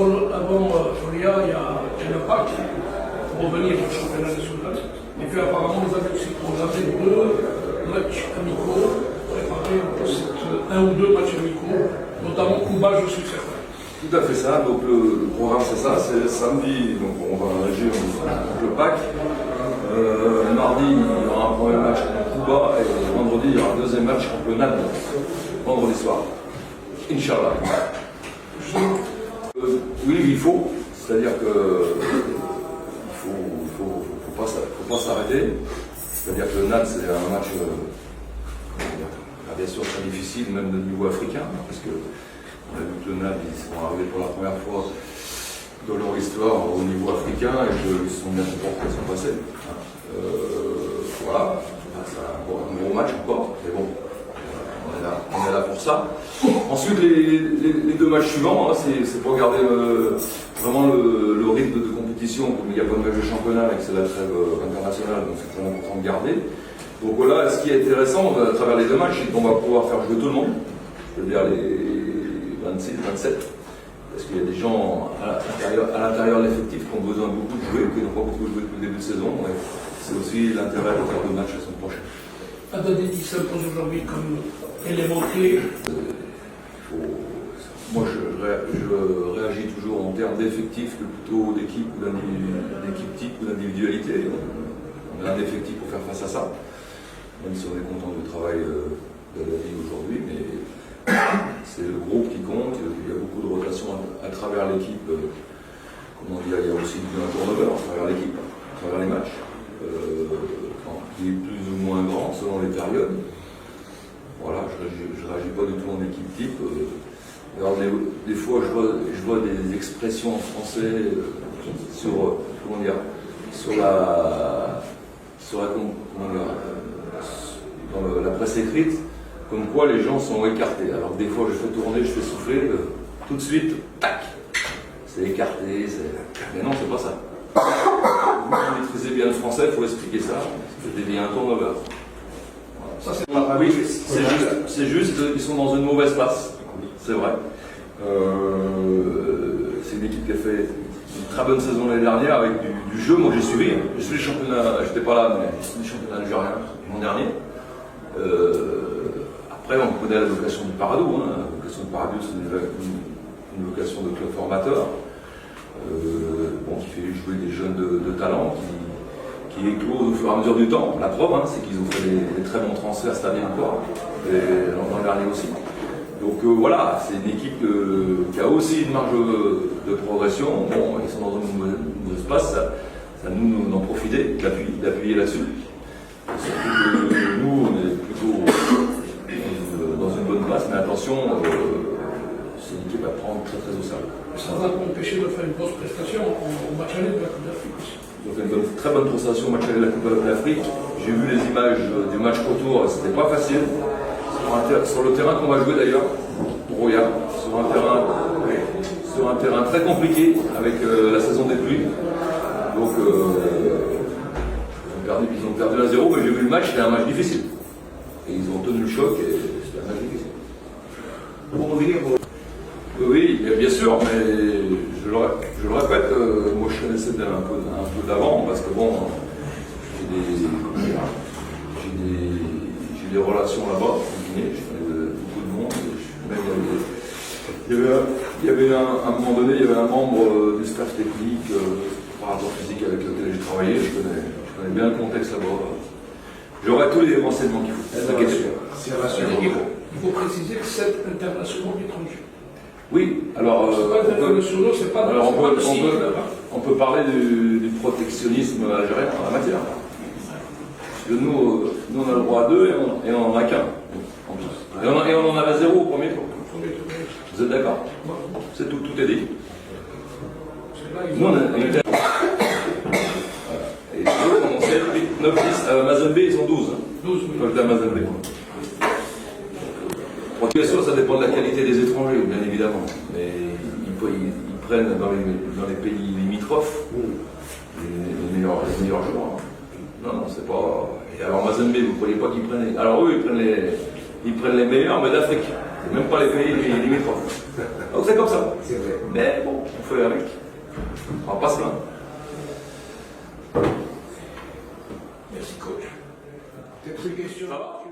Folia, il y a le PAC pour revenir au championnat national. Et puis apparemment, vous avez aussi programmé 2 matchs amicaux, préparé un ou 2 matchs amicaux, notamment Cuba, je suis certain. Tout à fait ça, donc le programme c'est ça, c'est samedi, donc on va agir avec le PAC. Mardi, il y aura un premier match contre Cuba et vendredi, il y aura un deuxième match contre le NAD, vendredi soir. Inch'Allah. Oui, il faut, c'est-à-dire que faut pas s'arrêter. C'est-à-dire que le NAD, c'est un match bien sûr très difficile, même de niveau africain, parce que on a vu que le NAD, ils sont arrivés pour la première fois dans leur histoire au niveau africain et qu'ils se sont bien comportés, ils sont passés. Voilà, c'est un gros match encore, mais bon, on est là pour ça. Ensuite, les 2 matchs suivants, hein, c'est pour garder vraiment le rythme de compétition, comme il n'y a pas de match de championnat et que c'est la trêve internationale, donc c'est très important de garder. Donc voilà, ce qui est intéressant à travers les 2 matchs, c'est qu'on va pouvoir faire jouer tout le monde, je veux dire les 26, 27, parce qu'il y a des gens à l'intérieur de l'effectif qui ont besoin beaucoup de jouer, qui n'ont pas beaucoup joué depuis le début de saison. C'est aussi l'intérêt de faire 2 matchs la semaine prochaine. Adadedi s'impose aujourd'hui comme élément clé. Moi, je réagis toujours en termes d'effectifs que plutôt d'équipe ou d'équipe type ou d'individualité. On a un effectif pour faire face à ça, même si on est content du travail d'Adadedi aujourd'hui, mais c'est le groupe qui compte. Il y a beaucoup de rotations à travers l'équipe. Comment dire, il y a aussi un turnover à travers l'équipe, à travers les matchs. Qui est plus ou moins grand selon les périodes. Voilà, je ne réagis pas du tout en équipe type. Alors, des fois, je vois des expressions en français sur la presse écrite, comme quoi les gens sont écartés. Alors des fois, je fais tourner, je fais souffler, tout de suite, tac, c'est écarté. Mais non, c'est pas ça. Vous maîtrisez bien le français, il faut expliquer ça. Il y a un turnover. Voilà. Oui, c'est juste, ils sont dans une mauvaise passe, c'est vrai. C'est une équipe qui a fait une très bonne saison l'année dernière avec du jeu. Moi j'ai suivi le championnat, je n'étais pas là, mais j'ai suivi le championnat algérien l'an dernier. Après, on connaît la vocation du Paradou. La vocation du Paradou, c'est une vocation de club formateur. Qui fait jouer des jeunes de talent, qui éclosent au fur et à mesure du temps. La preuve, c'est qu'ils ont fait des très bons transferts cette année encore, et l'an dernier aussi. Donc voilà, c'est une équipe qui a aussi une marge de progression. Bon, ils sont dans un nouveau espace, ça nous d'en profiter, d'appuyer là-dessus. Surtout que nous, on est plutôt dans une bonne place, mais attention, c'est une équipe à prendre très très au sérieux. Ça va m'empêcher de faire une grosse prestation au match aller de la Coupe d'Afrique aussi. Ils ont fait une très bonne prestation au match aller de la Coupe d'Afrique. J'ai vu les images du match retour, c'était pas facile. Sur le terrain qu'on va jouer d'ailleurs, Roya, sur un terrain très compliqué avec la saison des pluies. Donc ils ont perdu 1-0, mais j'ai vu le match, c'était un match difficile. Et ils ont tenu le choc et c'était un match difficile. Pour revenir oui, bien sûr, mais je le répète, moi je connaissais un peu d'avant, parce que bon, j'ai des relations là-bas, en Guinée, je connais beaucoup de monde, il y avait un moment donné, il y avait un membre du staff technique, préparateur physique avec lequel j'ai travaillé, je connais bien le contexte là-bas. J'aurai tous les renseignements qu'il faut. Il faut préciser que 7 internationaux étrangers. Oui, alors on peut parler du protectionnisme algérien en la matière. Parce que nous on a le droit à 2 et on n'en a qu'un. Et on en avait 0 au premier tour. Vous êtes d'accord? C'est tout est dit. Nous on était. Et l'autre, on sait 9-10. Mazembe, ils sont 12. 12, oui. Mazembe. Bien sûr, ça dépend de la qualité des étrangers, bien évidemment. Mais ils prennent dans les pays limitrophes les meilleurs joueurs. Non, c'est pas. Et alors Mazembe, vous ne croyez pas qu'ils prennent. Alors eux, ils prennent ils prennent les meilleurs, mais d'Afrique. Même pas les pays limitrophes. Donc c'est comme ça. C'est vrai. Mais bon, on fait avec. On va pas se plaindre. Merci coach. Peut-être une question. Ça va?